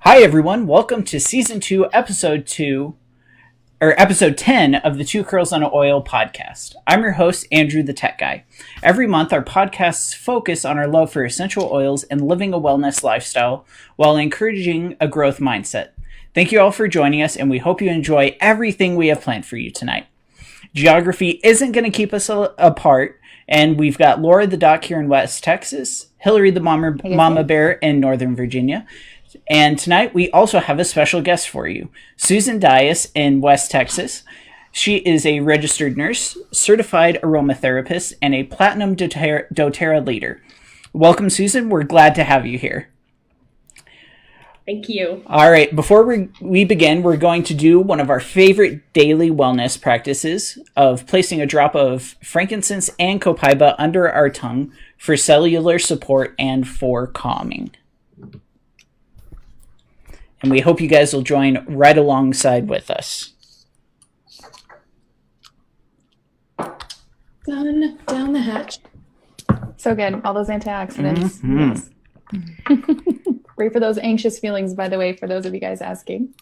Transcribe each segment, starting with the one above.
Hi everyone, welcome to season 2, episode 10 of the Two Curls on Oil podcast. I'm your host, Andrew the Tech Guy. Every month, our podcasts focus on our love for essential oils and living a wellness lifestyle while encouraging a growth mindset. Thank you all for joining us, and we hope you enjoy everything we have planned for you tonight. Geography isn't going to keep us apart, and we've got Laura the Doc here in West Texas, Hillary the Mama Bear in Northern Virginia, and tonight we also have a special guest for you, Susan Dyess in West Texas. She is a registered nurse, certified aromatherapist, and a platinum doTERRA leader. Welcome, Susan. We're glad to have you here. Thank you. All right, before we begin, we're going to do one of our favorite daily wellness practices of placing a drop of frankincense and copaiba under our tongue for cellular support and for calming. And we hope you guys will join right alongside with us. Down the hatch. So good. All those antioxidants. Mm-hmm. Yes. Great for those anxious feelings, by the way, for those of you guys asking.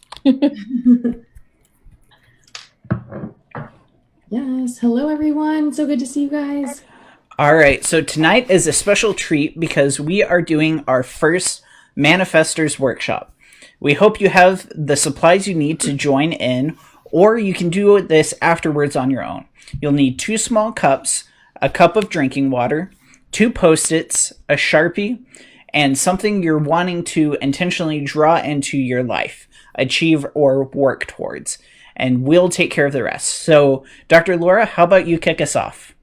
Yes. Hello, everyone. So good to see you guys. All right. So tonight is a special treat because we are doing our first Manifestors workshop. We hope you have the supplies you need to join in, or you can do this afterwards on your own. You'll need 2 small cups, a cup of drinking water, 2 Post-its, a Sharpie, and something you're wanting to intentionally draw into your life, achieve, or work towards. And we'll take care of the rest. So, Dr. Laura, how about you kick us off?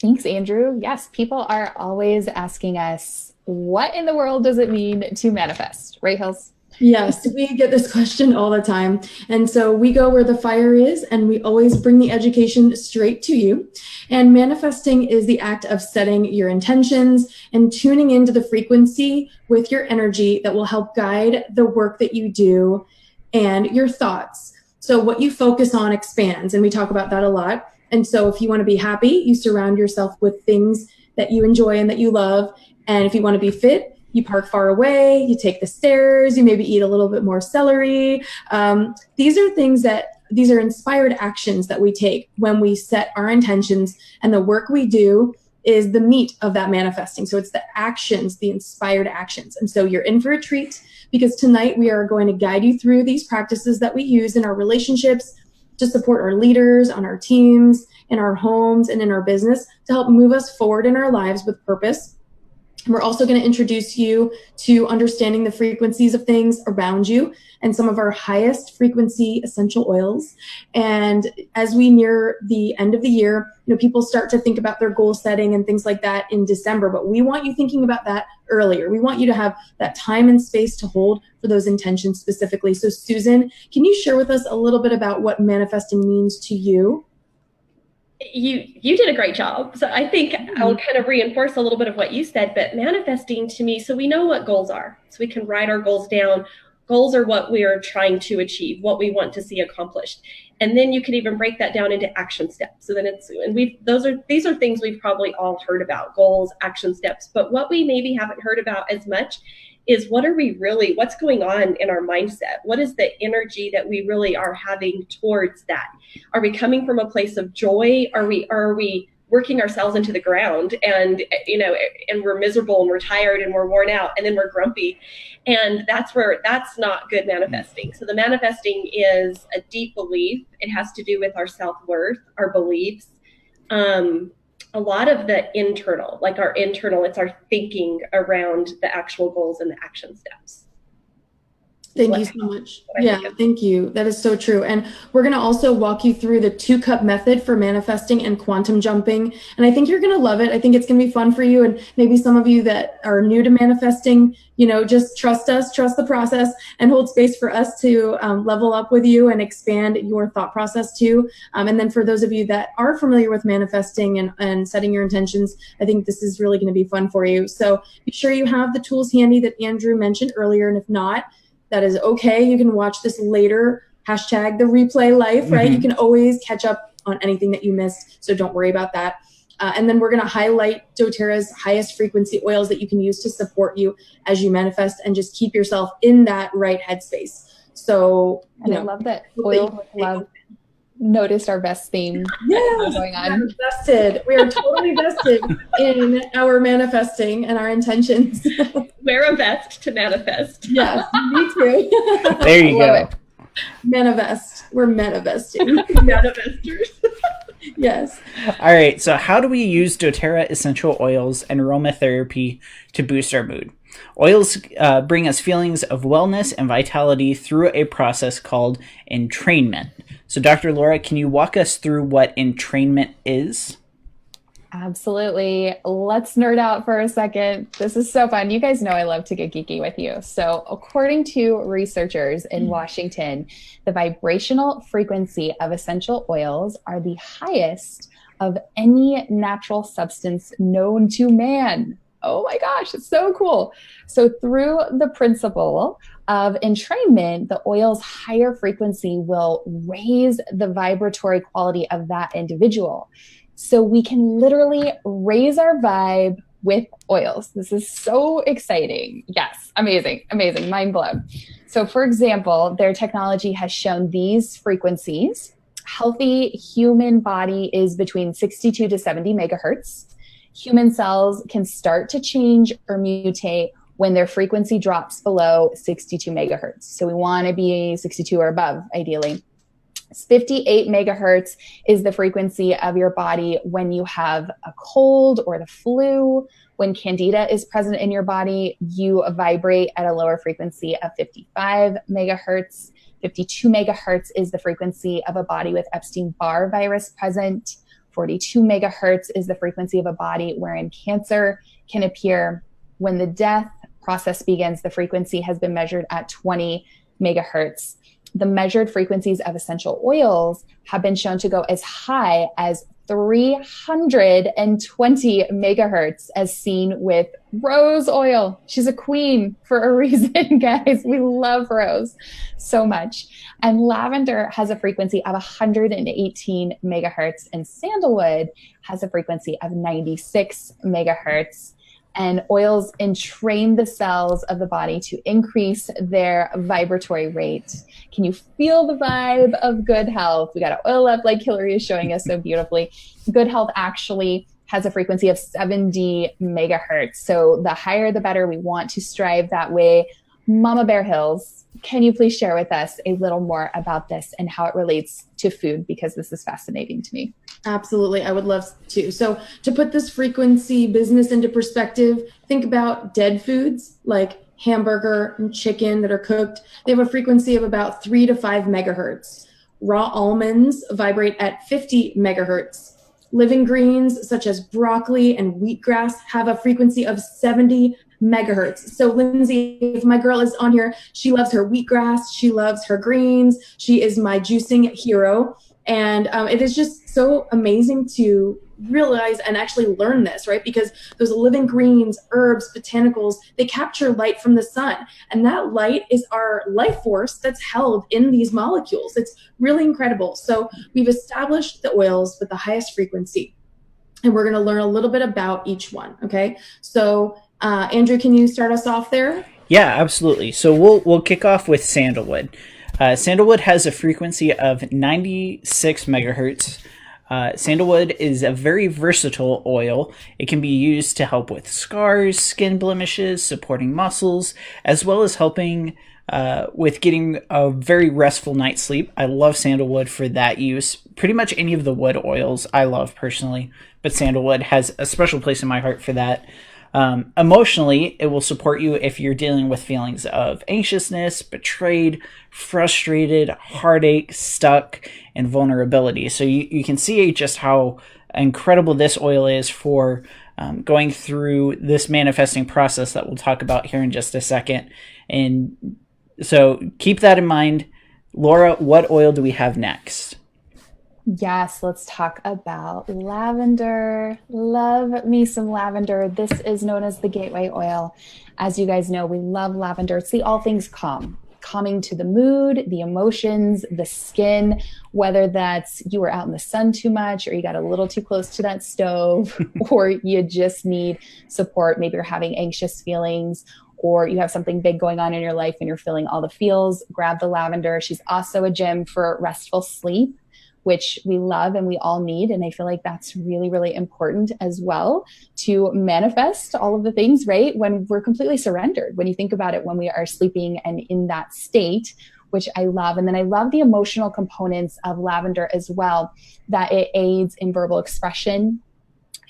Thanks, Andrew. Yes, people are always asking us, what in the world does it mean to manifest? Right, Hills? Yes, we get this question all the time. And so we go where the fire is, and we always bring the education straight to you. And manifesting is the act of setting your intentions and tuning into the frequency with your energy that will help guide the work that you do and your thoughts. So what you focus on expands, and we talk about that a lot. And so if you want to be happy, you surround yourself with things that you enjoy and that you love. And if you want to be fit, you park far away, you take the stairs, you maybe eat a little bit more celery. These are inspired actions that we take when we set our intentions, and the work we do is the meat of that manifesting. So it's the actions, the inspired actions. And so you're in for a treat, because tonight we are going to guide you through these practices that we use in our relationships to support our leaders, on our teams, in our homes, and in our business to help move us forward in our lives with purpose. We're also going to introduce you to understanding the frequencies of things around you and some of our highest frequency essential oils. And as we near the end of the year, people start to think about their goal setting and things like that in December, but we want you thinking about that earlier. We want you to have that time and space to hold for those intentions specifically. So Susan, can you share with us a little bit about what manifesting means to you? You did a great job. So I think I'll kind of reinforce a little bit of what you said, but manifesting to me, so we know what goals are. So we can write our goals down. Goals are what we are trying to achieve, what we want to see accomplished. And then you can even break that down into action steps. So then these are things we've probably all heard about, goals, action steps. But what we maybe haven't heard about as much is what's going on in our mindset? What is the energy that we really are having towards that? Are we coming from a place of joy? Are we working ourselves into the ground and we're miserable and we're tired and we're worn out and then we're grumpy? And that's not good manifesting. So the manifesting is a deep belief. It has to do with our self-worth, our beliefs. A lot of the internal, it's our thinking around the actual goals and the action steps. Thank you so much. Yeah, thank you. That is so true. And we're going to also walk you through the 2-cup method for manifesting and quantum jumping. And I think you're going to love it. I think it's going to be fun for you. And maybe some of you that are new to manifesting, just trust us, trust the process, and hold space for us to level up with you and expand your thought process too. And then for those of you that are familiar with manifesting and setting your intentions, I think this is really going to be fun for you. So be sure you have the tools handy that Andrew mentioned earlier. And if not, that is okay. You can watch this later. # the replay life, right? You can always catch up on anything that you missed. So don't worry about that. And then we're going to highlight doTERRA's highest frequency oils that you can use to support you as you manifest and just keep yourself in that right headspace. So, I love that oil with love noticed our best theme going on. We are totally vested in our manifesting and our intentions. Wear a vest to manifest. Yes, me too. There you go. Manifest. We're manifesting. Manifestors. Yes. All right. So how do we use doTERRA essential oils and aromatherapy to boost our mood? Oils bring us feelings of wellness and vitality through a process called entrainment. So Dr. Laura, can you walk us through what entrainment is? Absolutely. Let's nerd out for a second. This is so fun. You guys know I love to get geeky with you. So according to researchers in Washington, the vibrational frequency of essential oils are the highest of any natural substance known to man. Oh my gosh, it's so cool. So through the principle of entrainment, the oil's higher frequency will raise the vibratory quality of that individual. So we can literally raise our vibe with oils. This is so exciting. Yes, amazing, amazing, mind blown. So for example, their technology has shown these frequencies. Healthy human body is between 62 to 70 megahertz. Human cells can start to change or mutate when their frequency drops below 62 megahertz. So we want to be 62 or above, ideally. 58 megahertz is the frequency of your body when you have a cold or the flu. When candida is present in your body, you vibrate at a lower frequency of 55 megahertz. 52 megahertz is the frequency of a body with Epstein-Barr virus present. 42 megahertz is the frequency of a body wherein cancer can appear. When the death process begins, the frequency has been measured at 20 megahertz. The measured frequencies of essential oils have been shown to go as high as 320 megahertz, as seen with rose oil. She's a queen for a reason, guys. We love rose so much. And lavender has a frequency of 118 megahertz, and sandalwood has a frequency of 96 megahertz. And oils entrain the cells of the body to increase their vibratory rate. Can you feel the vibe of good health? We got to oil up like Hillary is showing us so beautifully. Good health actually has a frequency of 70 megahertz. So the higher, the better. We want to strive that way. Mama Bear Hills, can you please share with us a little more about this and how it relates to food? Because this is fascinating to me. Absolutely. I would love to. So to put this frequency business into perspective, think about dead foods like hamburger and chicken that are cooked. They have a frequency of about 3 to 5 megahertz. Raw almonds vibrate at 50 megahertz. Living greens such as broccoli and wheatgrass have a frequency of 70 megahertz. So Lindsay, if my girl is on here, she loves her wheatgrass. She loves her greens. She is my juicing hero. And it is just so amazing to realize and actually learn this, right? Because those living greens, herbs, botanicals, they capture light from the sun. And that light is our life force that's held in these molecules. It's really incredible. So we've established the oils with the highest frequency. And we're going to learn a little bit about each one, okay? So Andrew, can you start us off there? Yeah, absolutely. So we'll kick off with sandalwood. Sandalwood has a frequency of 96 megahertz. Sandalwood is a very versatile oil. It can be used to help with scars, skin blemishes, supporting muscles, as well as helping with getting a very restful night's sleep. I love sandalwood for that use. Pretty much any of the wood oils I love personally, but sandalwood has a special place in my heart for that. Emotionally, it will support you if you're dealing with feelings of anxiousness, betrayed, frustrated, heartache, stuck, and vulnerability. So you can see just how incredible this oil is for going through this manifesting process that we'll talk about here in just a second. And so keep that in mind. Laura, what oil do we have next? Yes, let's talk about lavender. Love me some lavender. This is known as the gateway oil. As you guys know, we love lavender. It's the all things calm. calming to the mood, the emotions, the skin, whether that's you were out in the sun too much, or you got a little too close to that stove, or you just need support. Maybe you're having anxious feelings, or you have something big going on in your life and you're feeling all the feels. Grab the lavender. She's also a gem for restful sleep, which we love and we all need. And I feel like that's really, really important as well to manifest all of the things, right? When we're completely surrendered, when you think about it, when we are sleeping and in that state, which I love. And then I love the emotional components of lavender as well, that it aids in verbal expression.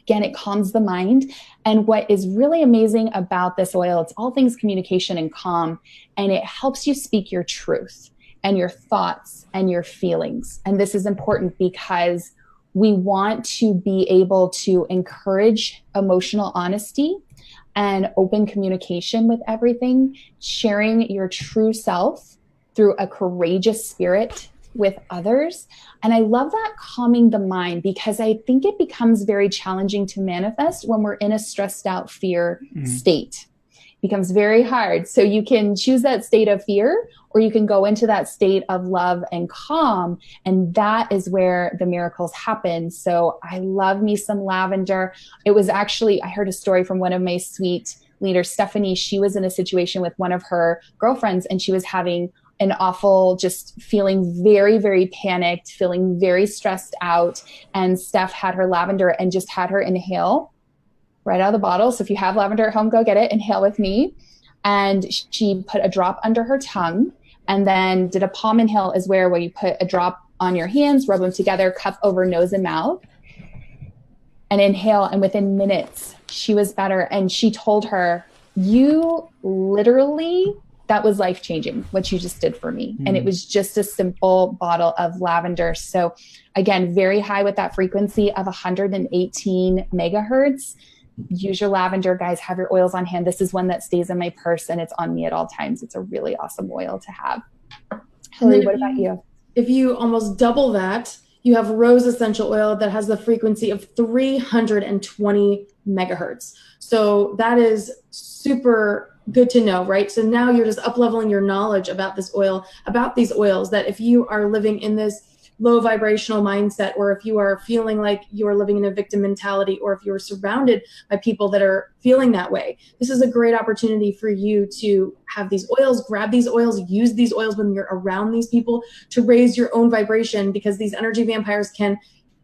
Again, it calms the mind. And what is really amazing about this oil, it's all things communication and calm, and it helps you speak your truth and your thoughts and your feelings. And this is important because we want to be able to encourage emotional honesty and open communication with everything, sharing your true self through a courageous spirit with others. And I love that calming the mind, because I think it becomes very challenging to manifest when we're in a stressed out fear state. It becomes very hard. So you can choose that state of fear, or you can go into that state of love and calm. And that is where the miracles happen. So I love me some lavender. It was actually, I heard a story from one of my sweet leaders, Stephanie. She was in a situation with one of her girlfriends, and she was having an awful, just feeling very, very panicked, feeling very stressed out. And Steph had her lavender and just had her inhale right out of the bottle. So if you have lavender at home, go get it, inhale with me. And she put a drop under her tongue, and then did a palm inhale, is where you put a drop on your hands, rub them together, cup over nose and mouth, and inhale. And within minutes, she was better. And she told her, you literally, that was life-changing, what you just did for me. And it was just a simple bottle of lavender. So again, very high with that frequency of 118 megahertz. Use your lavender, guys. Have your oils on hand. This is one that stays in my purse and it's on me at all times. It's a really awesome oil to have. Hillary, what about you? If you almost double that, you have rose essential oil that has the frequency of 320 megahertz. So that is super good to know, right? So now you're just up-leveling your knowledge about this oil, about these oils, that if you are living in this low vibrational mindset, or if you are feeling like you're living in a victim mentality, or if you're surrounded by people that are feeling that way, this is a great opportunity for you to have these oils, grab these oils, use these oils when you're around these people to raise your own vibration, because these energy vampires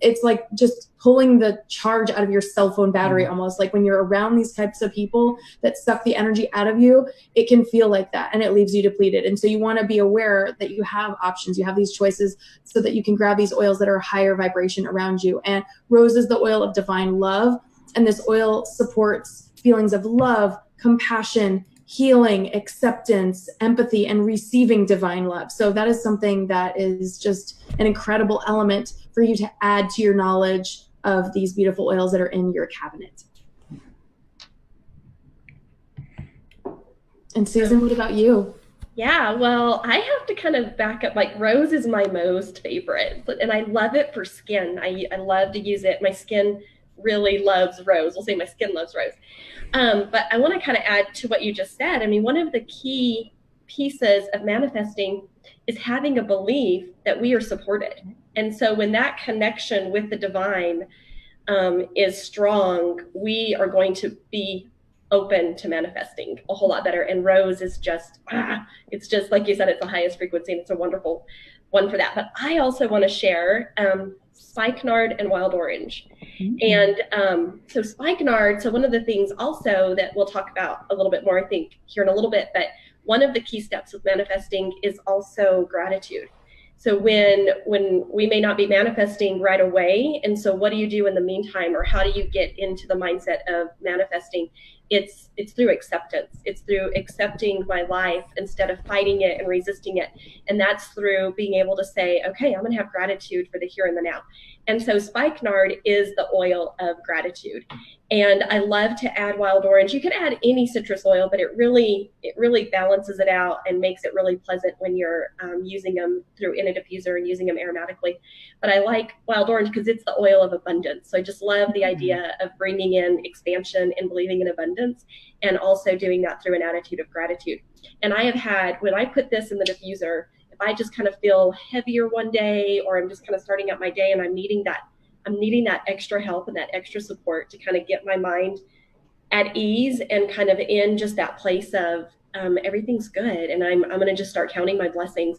it's like just pulling the charge out of your cell phone battery, almost like when you're around these types of people that suck the energy out of you, it can feel like that and it leaves you depleted. And so you want to be aware that you have options, you have these choices, so that you can grab these oils that are higher vibration around you. And rose is the oil of divine love. And this oil supports feelings of love, compassion, healing, acceptance, empathy, and receiving divine love. So that is something that is just an incredible element for you to add to your knowledge of these beautiful oils that are in your cabinet. And Susan, what about you? Yeah, well, I have to kind of back up. Like, rose is my most favorite, and I love it for skin. I love to use it. My skin really loves rose. We'll say my skin loves rose. But I want to kind of add to what you just said. I mean, one of the key pieces of manifesting is having a belief that we are supported. And so when that connection with the divine is strong, we are going to be open to manifesting a whole lot better. And rose is just, it's just, like you said, it's the highest frequency, and it's a wonderful one for that. But I also want to share spikenard and wild orange. And so spikenard, so one of the things also that we'll talk about a little bit more, I think, here in a little bit, but one of the key steps with manifesting is also gratitude. So when we may not be manifesting right away, and so what do you do in the meantime, or how do you get into the mindset of manifesting? It's through acceptance. It's through accepting my life instead of fighting it and resisting it. And that's through being able to say, okay, I'm going to have gratitude for the here and the now. And so spikenard is the oil of gratitude. And I love to add wild orange. You can add any citrus oil, but it really balances it out and makes it really pleasant when you're using them in a diffuser and using them aromatically. But I like wild orange because it's the oil of abundance. So I just love the idea of bringing in expansion and believing in abundance abundance, and also doing that through an attitude of gratitude. And I have had, when I put this in the diffuser, if I just kind of feel heavier one day, or I'm just kind of starting out my day and I'm needing that extra help and that extra support to kind of get my mind at ease and kind of in just that place of everything's good, and I'm going to just start counting my blessings.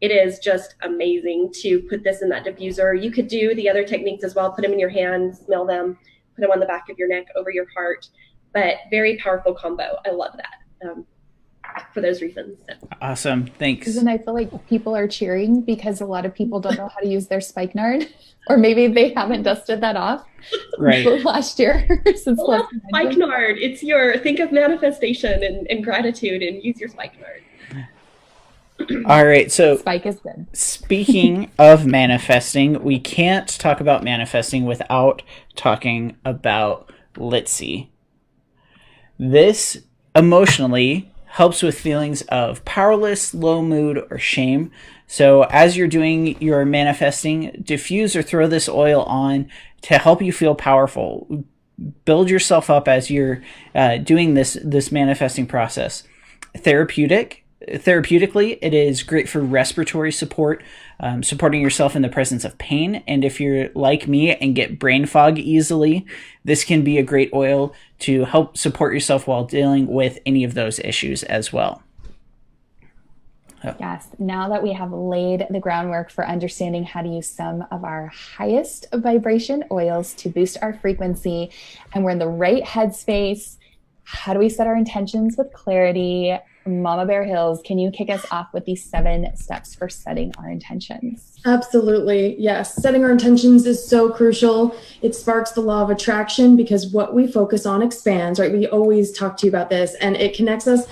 It is just amazing to put this in that diffuser. You could do the other techniques as well. Put them in your hands, smell them, put them on the back of your neck, over your heart. But very powerful combo. I love that for those reasons. So. Awesome. Thanks. And I feel like people are cheering because a lot of people don't know how to use their spikenard, or maybe they haven't dusted that off last year. Since spikenard, it's think of manifestation and gratitude and use your spikenard. All right, so Spike is good. Speaking of manifesting, we can't talk about manifesting without talking about Litzy. This emotionally helps with feelings of powerless, low mood, or shame. So as you're doing your manifesting, diffuse or throw this oil on to help you feel powerful. Build yourself up as you're doing this manifesting process. Therapeutically, it is great for respiratory support, supporting yourself in the presence of pain. And if you're like me and get brain fog easily, this can be a great oil to help support yourself while dealing with any of those issues as well. Yes. Now that we have laid the groundwork for understanding how to use some of our highest vibration oils to boost our frequency, and we're in the right headspace, how do we set our intentions with clarity? Mama Bear Hills, can you kick us off with these 7 steps for setting our intentions? Absolutely. Yes. Setting our intentions is so crucial. It sparks the law of attraction because what we focus on expands, right? We always talk to you about this, and it connects us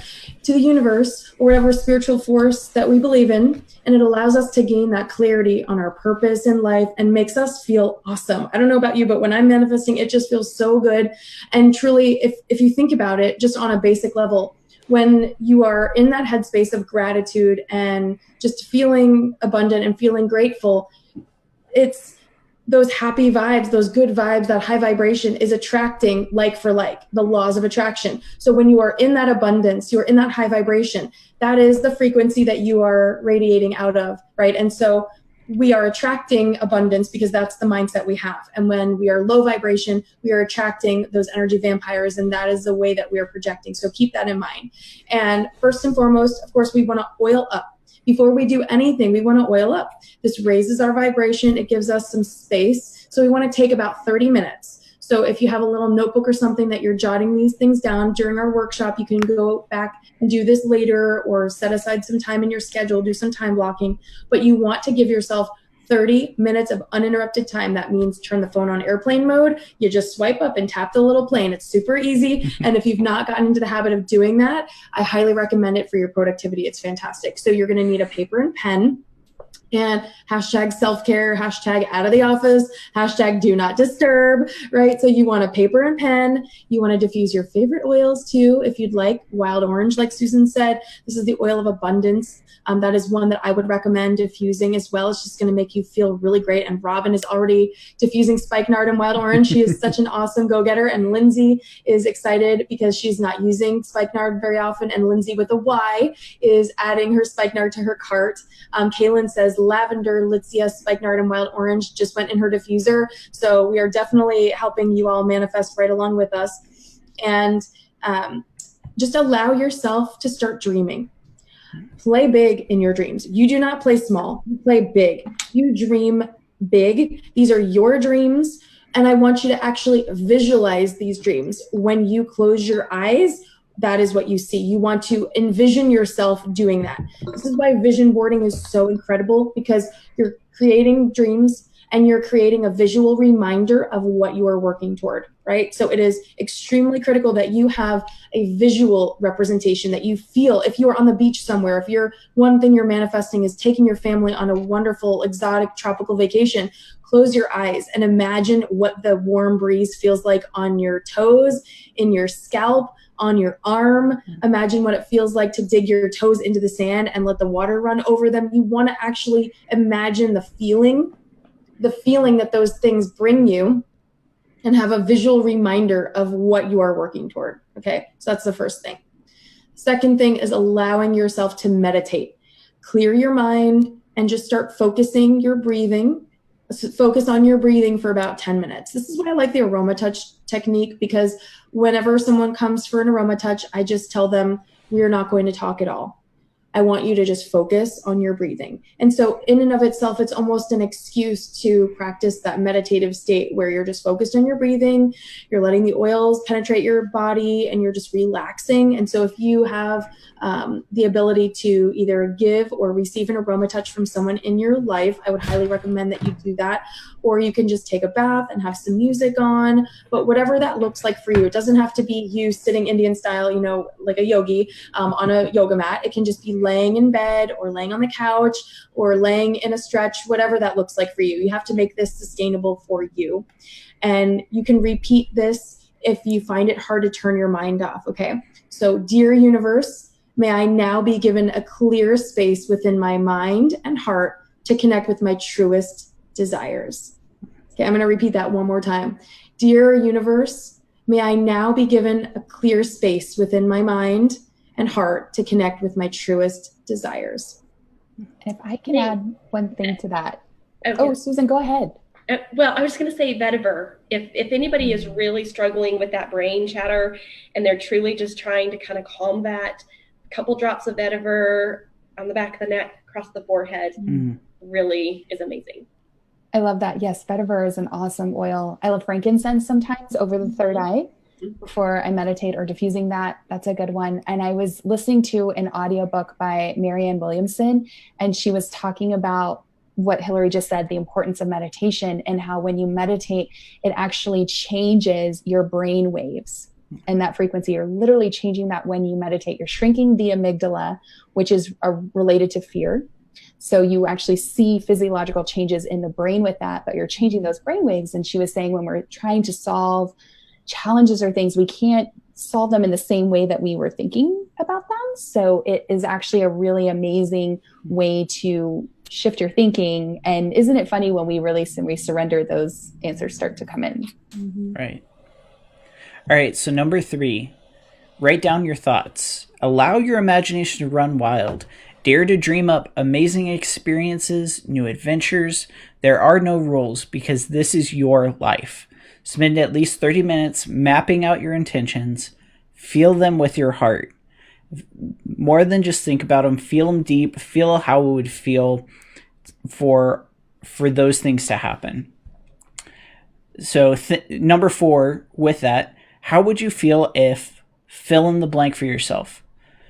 to the universe or whatever spiritual force that we believe in. And it allows us to gain that clarity on our purpose in life and makes us feel awesome. I don't know about you, but when I'm manifesting, it just feels so good. And truly, if you think about it, just on a basic level, when you are in that headspace of gratitude and just feeling abundant and feeling grateful, it's those happy vibes, those good vibes, that high vibration is attracting like for like, the laws of attraction. So when you are in that abundance, you're in that high vibration, that is the frequency that you are radiating out of, right? And so we are attracting abundance because that's the mindset we have. And when we are low vibration, we are attracting those energy vampires, and that is the way that we are projecting. So keep that in mind. And first and foremost, of course, we want to oil up. Before we do anything, we want to oil up. This raises our vibration. It gives us some space. So we want to take about 30 minutes. So if you have a little notebook or something that you're jotting these things down during our workshop, you can go back and do this later or set aside some time in your schedule, do some time blocking. But you want to give yourself 30 minutes of uninterrupted time. That means turn the phone on airplane mode. You just swipe up and tap the little plane. It's super easy. And if you've not gotten into the habit of doing that, I highly recommend it for your productivity. It's fantastic. So you're going to need a paper and pen. And hashtag self-care, hashtag out of the office, hashtag do not disturb, right? So you want a paper and pen. You want to diffuse your favorite oils too. If you'd like wild orange, like Susan said, this is the oil of abundance. That is one that I would recommend diffusing as well. It's just going to make you feel really great. And Robin is already diffusing spikenard and wild orange. She is such an awesome go-getter. And Lindsay is excited because she's not using spikenard very often. And Lindsay with a Y is adding her spikenard to her cart. Kaylin says lavender, Litzy, spikenard, and wild orange just went in her diffuser. So we are definitely helping you all manifest right along with us. And just allow yourself to start dreaming. Play big in your dreams. You do not play small. You play big. You dream big. These are your dreams. And I want you to actually visualize these dreams. When you close your eyes, that is what you see. You want to envision yourself doing that. This is why vision boarding is so incredible, because you're creating dreams and you're creating a visual reminder of what you are working toward, right? So it is extremely critical that you have a visual representation, that you feel. If you are on the beach somewhere, if you're one thing you're manifesting is taking your family on a wonderful, exotic, tropical vacation, close your eyes and imagine what the warm breeze feels like on your toes, in your scalp, on your arm. Imagine what it feels like to dig your toes into the sand and let the water run over them. You want to actually imagine the feeling that those things bring you. and have a visual reminder of what you are working toward. Okay, so that's the first thing. Second thing is allowing yourself to meditate. Clear your mind and just start focusing your breathing. Focus on your breathing for about 10 minutes. This is why I like the aroma touch technique, because whenever someone comes for an aroma touch, I just tell them, we're not going to talk at all. I want you to just focus on your breathing. And so in and of itself, it's almost an excuse to practice that meditative state where you're just focused on your breathing, you're letting the oils penetrate your body, and you're just relaxing. And so if you have the ability to either give or receive an aroma touch from someone in your life, I would highly recommend that you do that. Or you can just take a bath and have some music on, but whatever that looks like for you. It doesn't have to be you sitting Indian style, like a yogi on a yoga mat. It can just be laying in bed or laying on the couch or laying in a stretch, whatever that looks like for you. You have to make this sustainable for you. And you can repeat this if you find it hard to turn your mind off, okay? So, dear universe, may I now be given a clear space within my mind and heart to connect with my truest desires. Okay, I'm going to repeat that one more time. Dear universe, may I now be given a clear space within my mind and heart to connect with my truest desires. If I can add one thing to that. Okay. Oh, Susan, go ahead. Well, I was going to say vetiver. If anybody is really struggling with that brain chatter and they're truly just trying to kind of calm that, a couple drops of vetiver on the back of the neck, across the forehead, really is amazing. I love that. Yes, vetiver is an awesome oil. I love frankincense sometimes over the third eye before I meditate, or diffusing that. That's a good one. And I was listening to an audiobook by Marianne Williamson, and she was talking about what Hillary just said, the importance of meditation, and how when you meditate, it actually changes your brain waves and that frequency. You're literally changing that when you meditate. You're shrinking the amygdala, which is related to fear. So you actually see physiological changes in the brain with that, but you're changing those brain waves. And she was saying when we're trying to solve challenges or things, we can't solve them in the same way that we were thinking about them. So it is actually a really amazing way to shift your thinking. And isn't it funny when we release and we surrender, those answers start to come in? Right. All right. So number 3, write down your thoughts. Allow your imagination to run wild. Dare to dream up amazing experiences, new adventures. There are no rules because this is your life. Spend at least 30 minutes mapping out your intentions. Feel them with your heart. More than just think about them, feel them deep. Feel how it would feel for those things to happen. So number 4, with that, how would you feel if fill in the blank for yourself?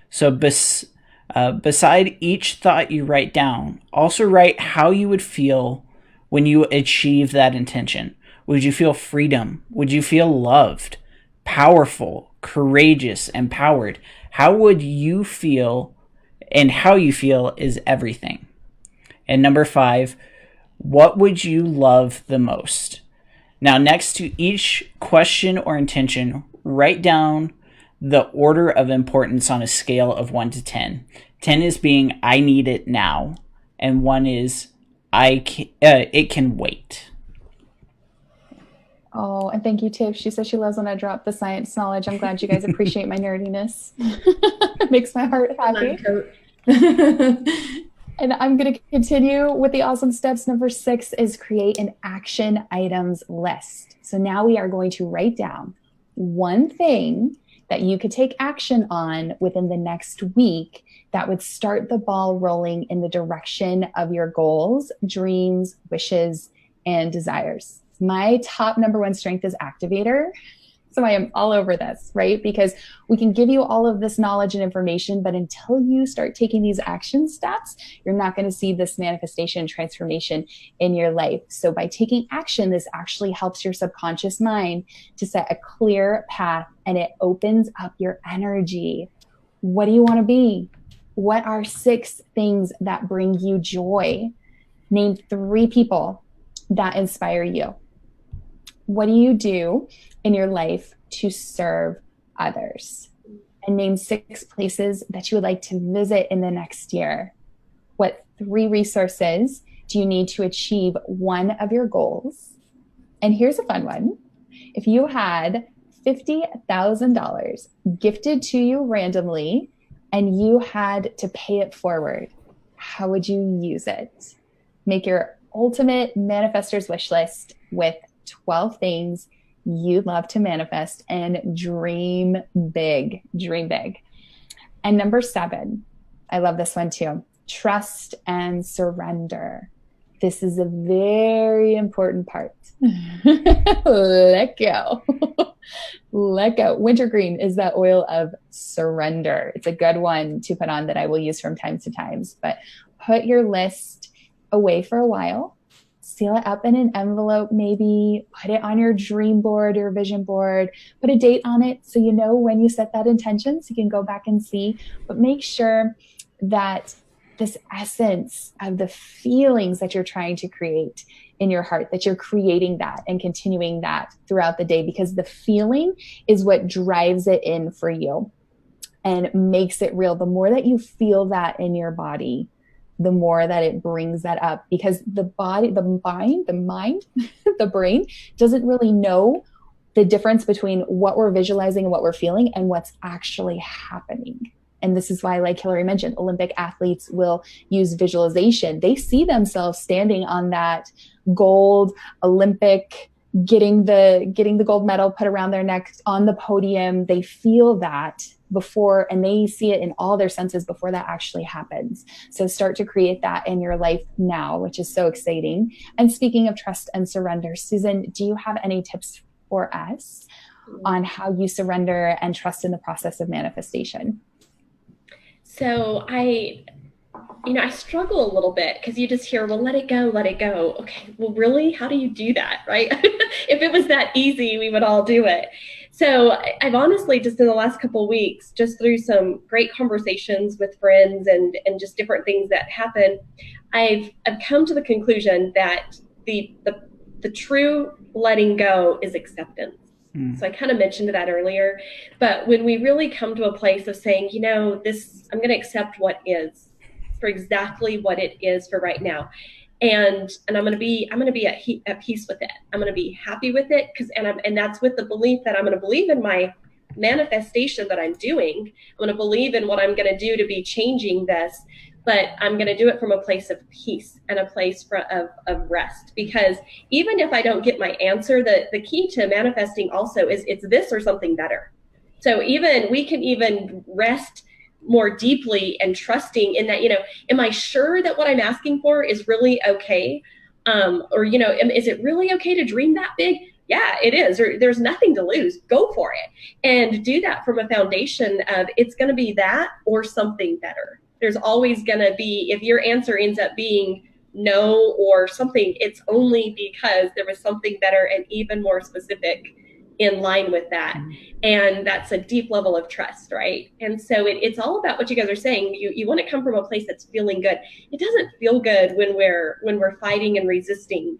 So beside each thought you write down, also write how you would feel when you achieve that intention. Would you feel freedom? Would you feel loved, powerful, courageous, empowered? How would you feel? And how you feel is everything. And number 5, what would you love the most? Now, next to each question or intention, write down the order of importance on a scale of 1 to 10. 10 is being I need it now, and 1 is it can wait. Oh, and thank you, Tiff. She says she loves when I drop the science knowledge. I'm glad you guys appreciate my nerdiness. It makes my heart happy. And I'm going to continue with the awesome steps. Number 6 is create an action items list. So now we are going to write down one thing that you could take action on within the next week that would start the ball rolling in the direction of your goals, dreams, wishes, and desires. My top number 1 strength is activator. So I am all over this, right? Because we can give you all of this knowledge and information, but until you start taking these action steps, you're not going to see this manifestation and transformation in your life. So by taking action, this actually helps your subconscious mind to set a clear path, and it opens up your energy. What do you want to be? What are 6 things that bring you joy? Name 3 people that inspire you. What do you do in your life to serve others? And name 6 places that you would like to visit in the next year. What 3 resources do you need to achieve one of your goals? And here's a fun one. If you had $50,000 gifted to you randomly and you had to pay it forward, how would you use it? Make your ultimate manifestor's wish list with 12 things you'd love to manifest and dream big. Dream big. And number 7, I love this one too. Trust and surrender. This is a very important part. Let go. Let go. Wintergreen is that oil of surrender. It's a good one to put on that I will use from time to time. But put your list away for a while. Seal it up in an envelope, maybe put it on your dream board or vision board, put a date on it so you know when you set that intention so you can go back and see. But make sure that this essence of the feelings that you're trying to create in your heart, that you're creating that and continuing that throughout the day, because the feeling is what drives it in for you and makes it real. The more that you feel that in your body, the more that it brings that up, because the body, the mind, the brain doesn't really know the difference between what we're visualizing and what we're feeling and what's actually happening. And this is why, like Hillary mentioned, Olympic athletes will use visualization. They see themselves standing on that gold Olympic, getting the gold medal put around their neck on the podium. They feel that before, and they see it in all their senses before that actually happens. So start to create that in your life now, which is so exciting. And speaking of trust and surrender, Susan, do you have any tips for us on how you surrender and trust in the process of manifestation? So I struggle a little bit because you just hear, well, let it go, let it go. Okay, well, really? How do you do that, right? If it was that easy, we would all do it. So I've honestly, just in the last couple of weeks, just through some great conversations with friends and just different things that happen, I've come to the conclusion that the true letting go is acceptance. So I kind of mentioned that earlier, but when we really come to a place of saying, this, I'm going to accept what is for exactly what it is for right now. And I'm going to be at peace with it. I'm going to be happy with it and that's with the belief that I'm going to believe in my manifestation that I'm doing. I'm going to believe in what I'm going to do to be changing this, but I'm going to do it from a place of peace and a place of rest. Because even if I don't get my answer, the key to manifesting also is it's this or something better. So we can even rest more deeply and trusting in that, am I sure that what I'm asking for is really okay? Is it really okay to dream that big? Yeah, it is. There's nothing to lose. Go for it. And do that from a foundation of it's going to be that or something better. There's always going to be, if your answer ends up being no or something, it's only because there was something better and even more specific in line with that. And that's a deep level of trust, right? And so it's all about what you guys are saying. You want to come from a place that's feeling good. It doesn't feel good when we're fighting and resisting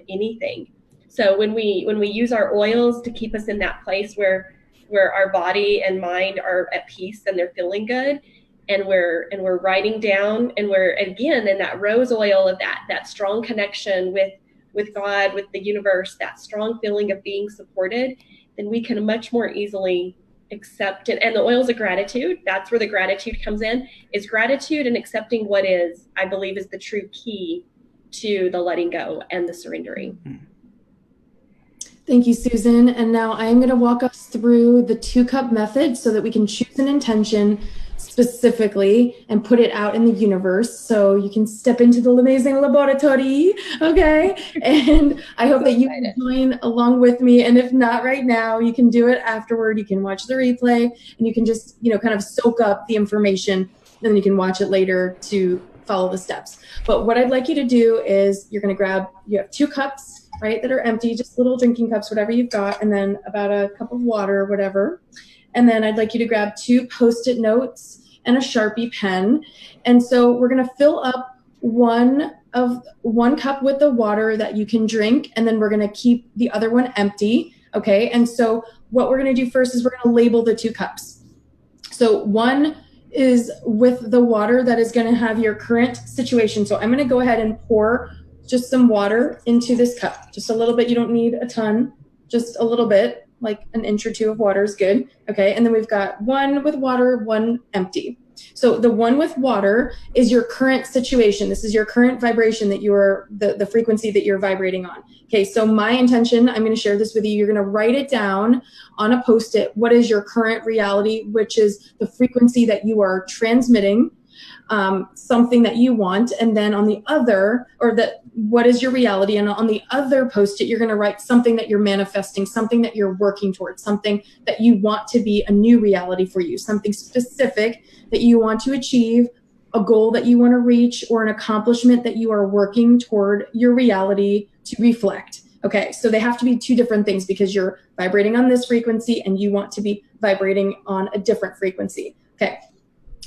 anything. So when we use our oils to keep us in that place where our body and mind are at peace and they're feeling good, and we're writing down, and we're again in that rose oil of that strong connection with God, with the universe, that strong feeling of being supported, then we can much more easily accept it. And the oils of gratitude, that's where the gratitude comes in, is gratitude and accepting what is, I believe, is the true key to the letting go and the surrendering. Thank you, Susan. And now I'm going to walk us through the 2-cup method so that we can choose an intention specifically and put it out in the universe so you can step into the amazing laboratory, okay? And I hope that you can join along with me. And if not right now, you can do it afterward. You can watch the replay and you can just, kind of soak up the information, and then you can watch it later to follow the steps. But what I'd like you to do is you have 2 cups, right, that are empty, just little drinking cups, whatever you've got, and then about a cup of water or whatever. And then I'd like you to grab 2 Post-it notes and a Sharpie pen. And so we're going to fill up one cup with the water that you can drink, and then we're going to keep the other one empty. Okay. And so what we're going to do first is we're going to label the 2 cups. So one is with the water that is going to have your current situation. So I'm going to go ahead and pour just some water into this cup, just a little bit. You don't need a ton, just a little bit, like an inch or two of water is good. Okay. And then we've got one with water, one empty. So the one with water is your current situation. This is your current vibration that you're, the frequency that you're vibrating on. Okay, so my intention, I'm going to share this with you. You're going to write it down on a Post-it. What is your current reality, which is the frequency that you are transmitting, something that you want. And then on the other, or that, what is your reality? And on the other Post-it, you're going to write something that you're manifesting, something that you're working towards, something that you want to be a new reality for you, something specific that you want to achieve, a goal that you want to reach, or an accomplishment that you are working toward your reality to reflect. Okay, so they have to be two different things because you're vibrating on this frequency and you want to be vibrating on a different frequency. Okay,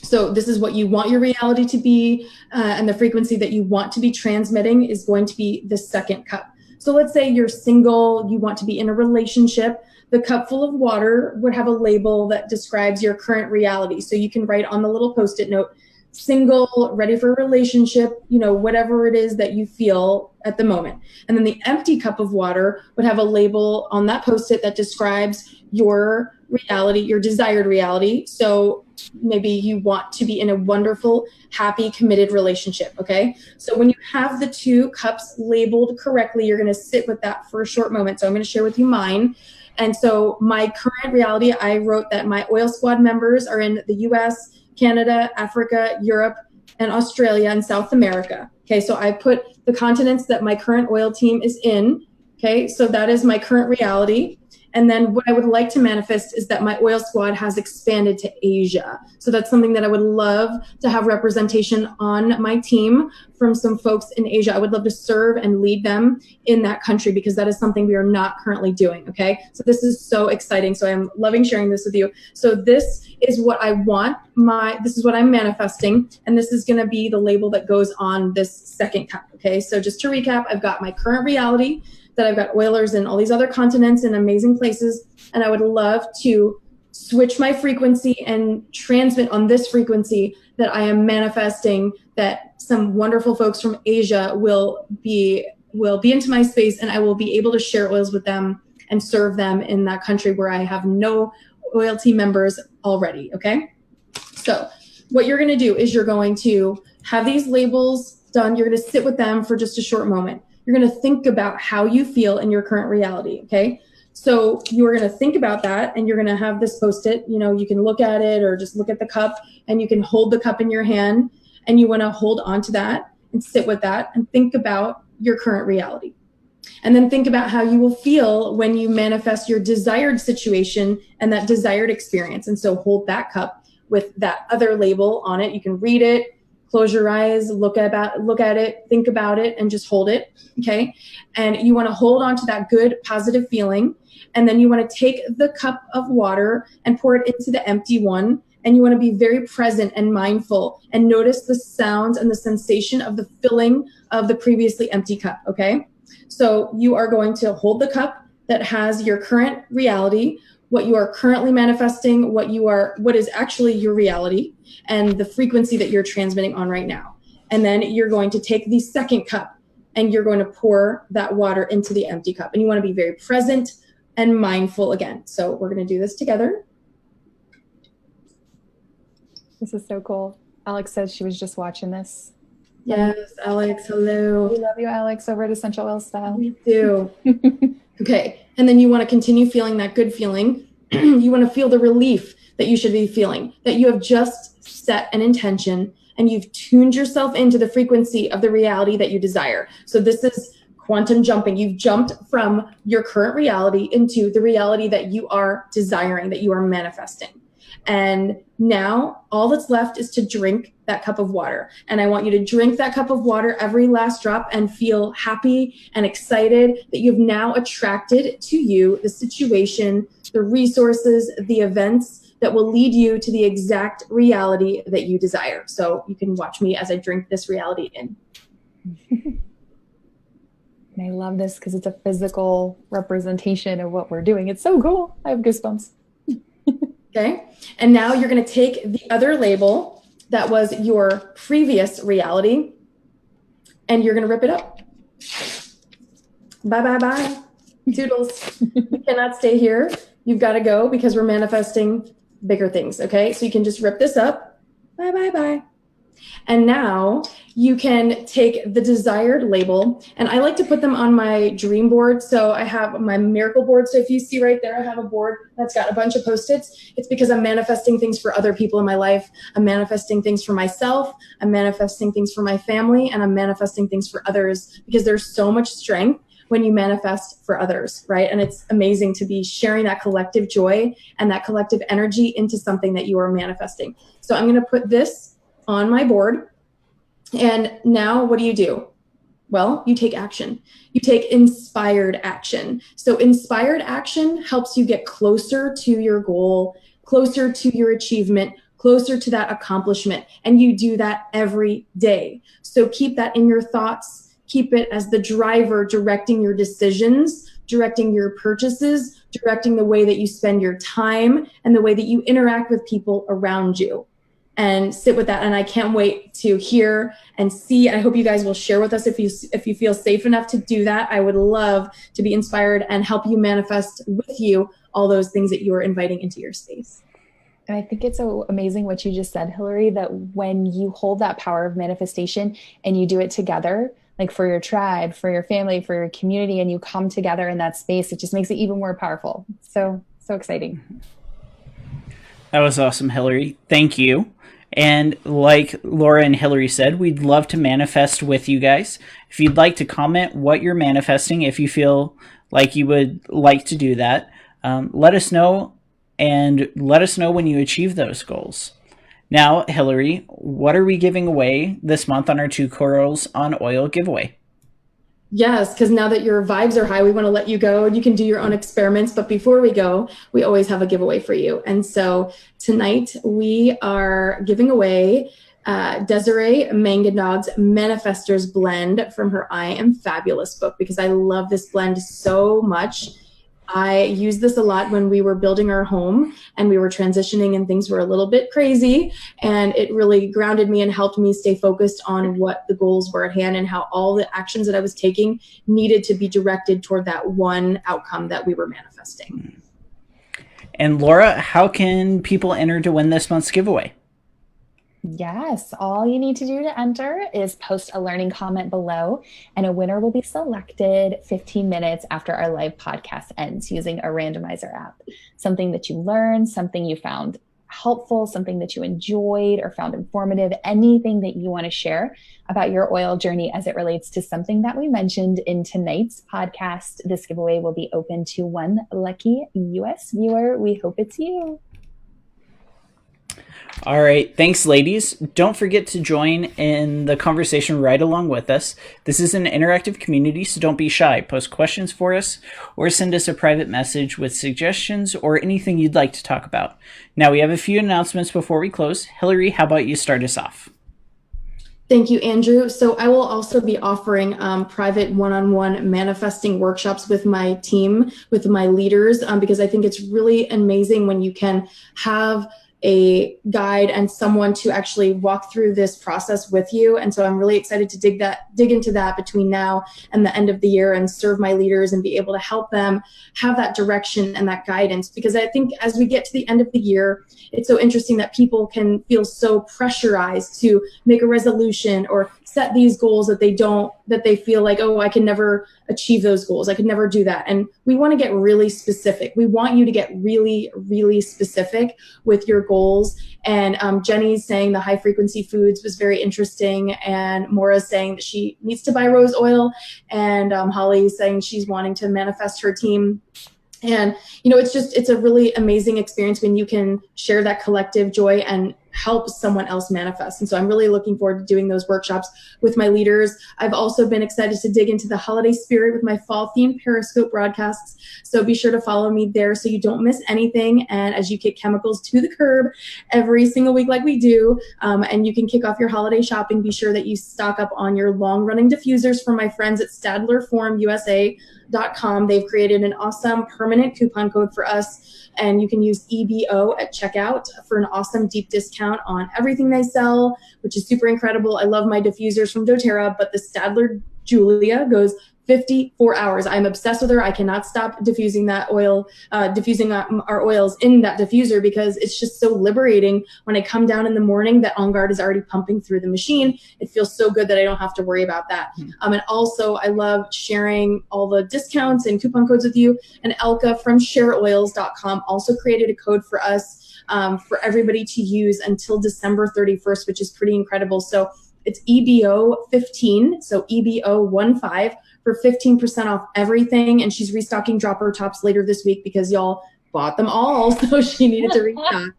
so this is what you want your reality to be, and the frequency that you want to be transmitting is going to be the second cup. So let's say you're single, you want to be in a relationship. The cup full of water would have a label that describes your current reality. So you can write on the little Post-it note, single, ready for a relationship, you know, whatever it is that you feel at the moment. And then the empty cup of water would have a label on that Post-it that describes your reality, your desired reality. So maybe you want to be in a wonderful, happy, committed relationship. Okay. So when you have the two cups labeled correctly, you're going to sit with that for a short moment. So I'm going to share with you mine. And so my current reality, I wrote that my Oil Squad members are in the US, Canada, Africa, Europe, and Australia, and South America. Okay, so I put the continents that my current oil team is in. Okay, so that is my current reality. And then what I would like to manifest is that my oil squad has expanded to Asia. So that's something that I would love to have representation on my team from some folks in Asia. I would love to serve and lead them in that country because that is something we are not currently doing. Okay. So this is so exciting. So I'm loving sharing this with you. So this is what I want. This is what I'm manifesting. And this is going to be the label that goes on this second cup. Okay. So just to recap, I've got my current reality, that I've got oilers in all these other continents and amazing places. And I would love to switch my frequency and transmit on this frequency that I am manifesting that some wonderful folks from Asia will be into my space, and I will be able to share oils with them and serve them in that country where I have no oil team members already. Okay. So what you're going to do is you're going to have these labels done. You're going to sit with them for just a short moment. You're going to think about how you feel in your current reality. Okay. So you're going to think about that, and you're going to have this Post-it, you know, you can look at it or just look at the cup, and you can hold the cup in your hand, and you want to hold on to that and sit with that and think about your current reality. And then think about how you will feel when you manifest your desired situation and that desired experience. And so hold that cup with that other label on it. You can read it. Close your eyes, look at it, think about it, and just hold it, okay? And you want to hold on to that good, positive feeling. And then you want to take the cup of water and pour it into the empty one. And you want to be very present and mindful and notice the sounds and the sensation of the filling of the previously empty cup, okay? So you are going to hold the cup that has your current reality, what you are currently manifesting, what is actually your reality, and the frequency that you're transmitting on right now. And then you're going to take the second cup and you're going to pour that water into the empty cup. And you want to be very present and mindful again. So we're going to do this together. This is so cool. Alex says she was just watching this. Yes, Alex, hello. We love you, Alex, over at Essential Oil Style. We do. Okay. And then you want to continue feeling that good feeling. You want to feel the relief that you should be feeling, that you have just set an intention and you've tuned yourself into the frequency of the reality that you desire. So this is quantum jumping. You've jumped from your current reality into the reality that you are desiring, that you are manifesting. And now all that's left is to drink that cup of water. And I want you to drink that cup of water, every last drop, and feel happy and excited that you've now attracted to you the situation, the resources, the events that will lead you to the exact reality that you desire. So you can watch me as I drink this reality in. And I love this because it's a physical representation of what we're doing. It's so cool. I have goosebumps. Okay. And now you're going to take the other label that was your previous reality and you're going to rip it up. Bye, bye, bye. Toodles. You cannot stay here. You've got to go because we're manifesting bigger things. Okay. So you can just rip this up. Bye, bye, bye. And now you can take the desired label, and I like to put them on my dream board. So I have my miracle board. So if you see right there, I have a board that's got a bunch of Post-its. It's because I'm manifesting things for other people in my life. I'm manifesting things for myself. I'm manifesting things for my family, and I'm manifesting things for others because there's so much strength when you manifest for others, right? And it's amazing to be sharing that collective joy and that collective energy into something that you are manifesting. So I'm going to put this on my board. And now what do? Well, you take action. You take inspired action. So inspired action helps you get closer to your goal, closer to your achievement, closer to that accomplishment. And you do that every day. So keep that in your thoughts. Keep it as the driver directing your decisions, directing your purchases, directing the way that you spend your time and the way that you interact with people around you. And sit with that. And I can't wait to hear and see. I hope you guys will share with us if you feel safe enough to do that. I would love to be inspired and help you manifest with you all those things that you are inviting into your space. And I think it's so amazing what you just said, Hillary, that when you hold that power of manifestation and you do it together, like for your tribe, for your family, for your community, and you come together in that space, it just makes it even more powerful. So exciting. That was awesome, Hillary. Thank you. And like Laura and Hillary said, we'd love to manifest with you guys. If you'd like to comment what you're manifesting, if you feel like you would like to do that, let us know, and let us know when you achieve those goals. Now, Hillary, what are we giving away this month on our 2 Curls on Oil giveaway? Yes, because now that your vibes are high, we want to let you go. You can do your own experiments. But before we go, we always have a giveaway for you. And so tonight we are giving away Desiree Manganog's Manifestors Blend from her I Am Fabulous book, because I love this blend so much. I used this a lot when we were building our home and we were transitioning and things were a little bit crazy, and it really grounded me and helped me stay focused on what the goals were at hand and how all the actions that I was taking needed to be directed toward that one outcome that we were manifesting. And Laura, how can people enter to win this month's giveaway? Yes, all you need to do to enter is post a learning comment below, and a winner will be selected 15 minutes after our live podcast ends using a randomizer app. Something that you learned, something you found helpful, something that you enjoyed or found informative, anything that you want to share about your oil journey as it relates to something that we mentioned in tonight's podcast. This giveaway will be open to one lucky US viewer. We hope it's you. All right. Thanks, ladies. Don't forget to join in the conversation right along with us. This is an interactive community, so don't be shy. Post questions for us or send us a private message with suggestions or anything you'd like to talk about. Now, we have a few announcements before we close. Hillary, how about you start us off? Thank you, Andrew. So I will also be offering private one-on-one manifesting workshops with my team, with my leaders, because I think it's really amazing when you can have a guide and someone to actually walk through this process with you. And so I'm really excited to dig into that between now and the end of the year and serve my leaders and be able to help them have that direction and that guidance. Because I think as we get to the end of the year, it's so interesting that people can feel so pressurized to make a resolution or set these goals that they feel like, oh, I can never achieve those goals. I could never do that. And we want to get really specific. We want you to get really, really specific with your goals. And Jenny's saying the high frequency foods was very interesting. And Maura's saying that she needs to buy rose oil. And Holly's saying she's wanting to manifest her team. And, it's a really amazing experience when you can share that collective joy and help someone else manifest. And so I'm really looking forward to doing those workshops with my leaders. I've also been excited to dig into the holiday spirit with my fall themed Periscope broadcasts. So be sure to follow me there so you don't miss anything. And as you kick chemicals to the curb every single week like we do, and you can kick off your holiday shopping, be sure that you stock up on your long running diffusers from my friends at StadlerFormUSA.com. They've created an awesome permanent coupon code for us, and you can use EBO at checkout for an awesome deep discount on everything they sell, which is super incredible. I love my diffusers from doTERRA, but the Stadler Julia goes 54 hours. I'm obsessed with her. I cannot stop diffusing that oil, diffusing our oils in that diffuser, because it's just so liberating when I come down in the morning that On Guard is already pumping through the machine. It feels so good that I don't have to worry about that. And also I love sharing all the discounts and coupon codes with you. And Elka from shareoils.com also created a code for us for everybody to use until December 31st, which is pretty incredible. So it's EBO15, so EBO15 for 15% off everything. And she's restocking dropper tops later this week because y'all bought them all, so she needed to restock.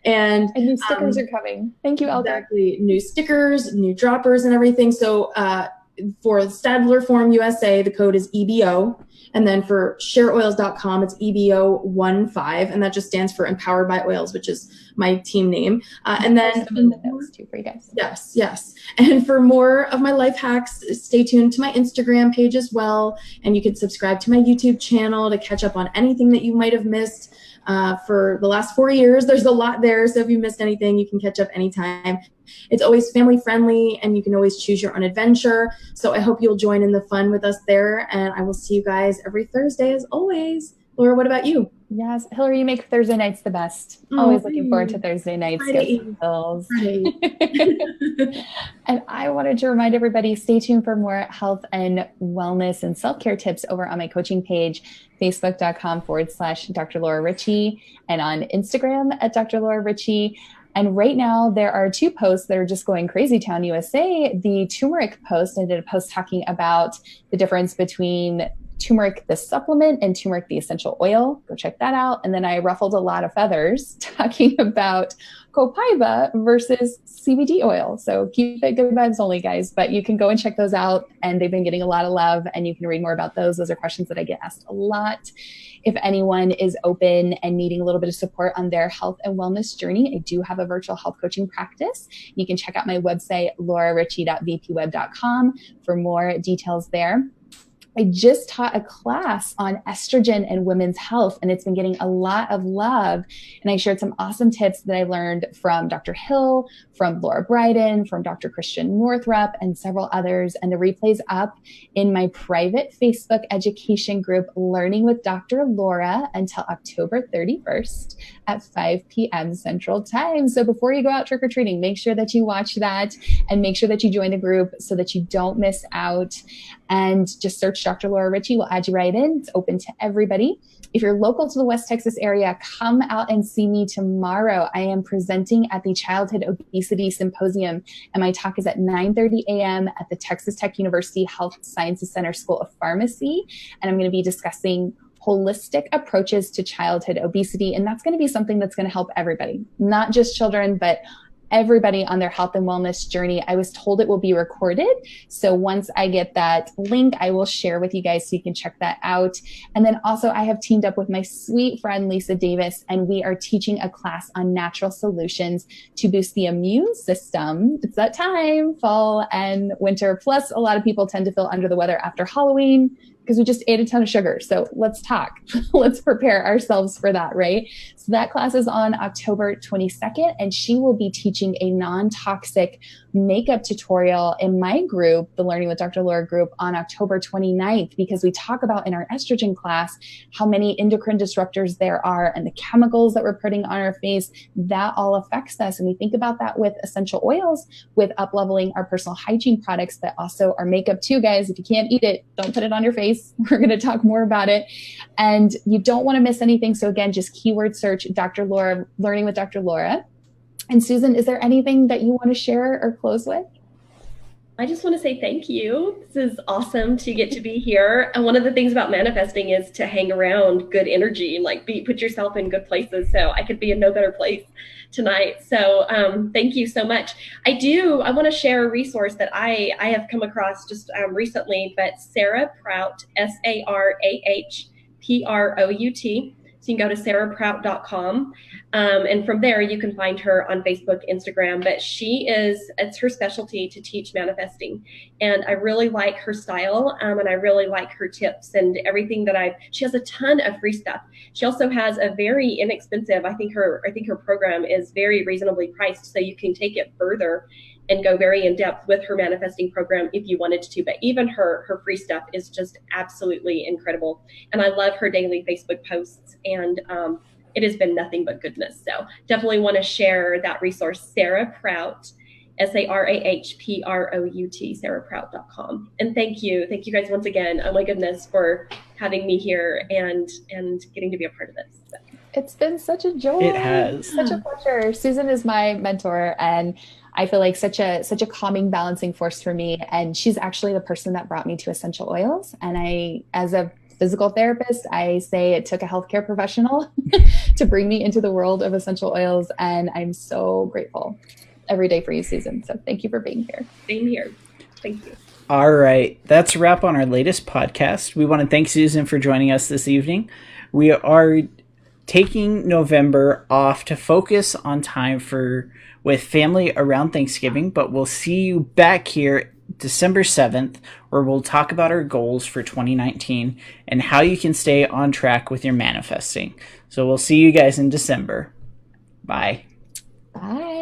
And new stickers are coming. Thank you, Elka. Exactly. New stickers, new droppers and everything. So for Stadler Forum USA, the code is EBO. And then for shareoils.com, it's EBO15. And that just stands for Empowered by Oils, which is my team name. And then in the notes too for you guys. Yes. And for more of my life hacks, stay tuned to my Instagram page as well. And you can subscribe to my YouTube channel to catch up on anything that you might have missed for the last 4 years. There's a lot there. So if you missed anything, you can catch up anytime. It's always family friendly and you can always choose your own adventure. So I hope you'll join in the fun with us there. And I will see you guys every Thursday as always. Laura, what about you? Yes, Hillary, you make Thursday nights the best. Always looking forward to Thursday nights. Right. And I wanted to remind everybody, stay tuned for more health and wellness and self-care tips over on my coaching page, facebook.com/Dr. Laura Ricci, and on Instagram at Dr. Laura Ricci. And right now there are 2 posts that are just going crazy town USA. The turmeric post, I did a post talking about the difference between turmeric, the supplement, and turmeric, the essential oil. Go check that out. And then I ruffled a lot of feathers talking about copaiba versus CBD oil. So keep it good vibes only, guys, but you can go and check those out. And they've been getting a lot of love and you can read more about those. Those are questions that I get asked a lot. If anyone is open and needing a little bit of support on their health and wellness journey, I do have a virtual health coaching practice. You can check out my website, lauraricci.vpweb.com, for more details there. I just taught a class on estrogen and women's health, and it's been getting a lot of love. And I shared some awesome tips that I learned from Dr. Hill, from Laura Bryden, from Dr. Christian Northrup, and several others. And the replay's up in my private Facebook education group, Learning with Dr. Laura, until October 31st at 5 p.m. Central Time. So before you go out trick-or-treating, make sure that you watch that and make sure that you join the group so that you don't miss out. And just search Dr. Laura Ricci. We'll add you right in. It's open to everybody. If you're local to the West Texas area, come out and see me tomorrow. I am presenting at the Childhood Obesity Symposium, and my talk is at 9:30 a.m. at the Texas Tech University Health Sciences Center School of Pharmacy. And I'm going to be discussing holistic approaches to childhood obesity. And that's going to be something that's going to help everybody, not just children, but everybody on their health and wellness journey. I was told it will be recorded. So once I get that link, I will share with you guys so you can check that out. And then also I have teamed up with my sweet friend, Lisa Davis, and we are teaching a class on natural solutions to boost the immune system. It's that time, fall and winter. Plus, a lot of people tend to feel under the weather after Halloween because we just ate a ton of sugar. So let's talk. Let's prepare ourselves for that, right? So that class is on October 22nd, and she will be teaching a non-toxic makeup tutorial in my group, the Learning with Dr. Laura group, on October 29th, because we talk about in our estrogen class how many endocrine disruptors there are and the chemicals that we're putting on our face, that all affects us. And we think about that with essential oils, with up-leveling our personal hygiene products that also are makeup too, guys. If you can't eat it, don't put it on your face. We're going to talk more about it. And you don't want to miss anything. So again, just keyword search Dr. Laura, Learning with Dr. Laura. And Susan, is there anything that you want to share or close with? I just want to say thank you. This is awesome to get to be here. And one of the things about manifesting is to hang around good energy and put yourself in good places. So I could be in no better place tonight. So thank you so much. I want to share a resource that I have come across just recently, but Sarah Prout, SarahProut. So you can go to sarahprout.com. And from there, you can find her on Facebook, Instagram. But it's her specialty to teach manifesting. And I really like her style. And I really like her tips and everything she has a ton of free stuff. She also has a very inexpensive, I think her program is very reasonably priced. So you can take it further and go very in depth with her manifesting program if you wanted to. But even her free stuff is just absolutely incredible. And I love her daily Facebook posts, and it has been nothing but goodness. So definitely want to share that resource, Sarah Prout, SARAHPROUT, sarahprout.com. And thank you guys once again. Oh my goodness, for having me here and getting to be a part of this. So. It's been such a joy. It has. Such a pleasure. Susan is my mentor, and I feel like such a calming, balancing force for me. And she's actually the person that brought me to essential oils. And I, as a physical therapist, I say it took a healthcare professional to bring me into the world of essential oils. And I'm so grateful every day for you, Susan. So thank you for being here. Same here. Thank you. All right. That's a wrap on our latest podcast. We want to thank Susan for joining us this evening. We are taking November off to focus on time with family around Thanksgiving, but we'll see you back here December 7th, where we'll talk about our goals for 2019 and how you can stay on track with your manifesting. So we'll see you guys in December. Bye. Bye.